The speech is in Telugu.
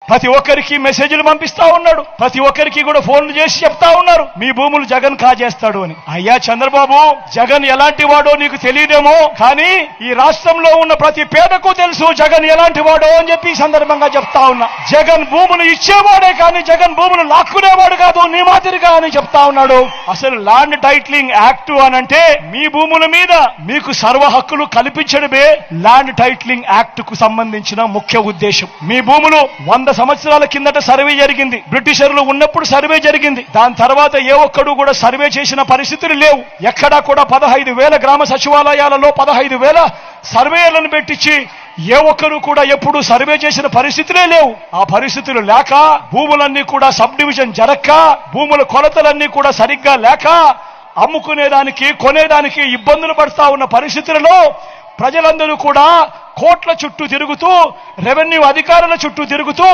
ప్రతి ఒక్కరికి మెసేజ్లు పంపిస్తా ఉన్నాడు, ప్రతి ఒక్కరికి కూడా ఫోన్లు చేసి చెప్తా ఉన్నారు మీ భూములు జగన్ కాజేస్తాడు అని. అయ్యా చంద్రబాబు, జగన్ ఎలాంటి వాడో నీకు తెలియదేమో, కానీ ఈ రాష్ట్రంలో ఉన్న ప్రతి పేదకు తెలుసు జగన్ ఎలాంటి వాడో అని చెప్పి ఈ సందర్భంగా చెప్తా ఉన్నా. జగన్ భూములు ఇచ్చేవాడే కానీ జగన్ భూములు లాక్కునేవాడు కాదు నీ మాదిరిగా అని చెప్తా ఉన్నాడు. అసలు ల్యాండ్ టైటిలింగ్ యాక్ట్ అనంటే మీ భూముల మీద మీకు సర్వ హక్కులు కల్పించడమే ల్యాండ్ టైటిలింగ్ యాక్ట్ కు సంబంధించిన ముఖ్య ఉద్దేశం. మీ భూములు 100 సంవత్సరాల కిందట సర్వే జరిగింది, బ్రిటిషర్లు ఉన్నప్పుడు సర్వే జరిగింది. దాని తర్వాత ఏ ఒక్కడు కూడా సర్వే చేసిన పరిస్థితులు లేవు. ఎక్కడా కూడా 15,000 గ్రామ సచివాలయాలలో 15,000 సర్వేలను పెట్టించి ఏ ఒక్కరు కూడా ఎప్పుడు సర్వే చేసిన పరిస్థితులే లేవు. ఆ పరిస్థితులు లేక భూములన్నీ కూడా సబ్ డివిజన్ జరక్క, భూముల కొలతలన్నీ కూడా సరిగ్గా లేక అమ్ముకునేదానికి కొనేదానికి ఇబ్బందులు పడతా ఉన్న పరిస్థితులలో ప్రజలందరూ కూడా కోట్ల చుట్టూ తిరుగుతూ, రెవెన్యూ అధికారుల చుట్టూ తిరుగుతూ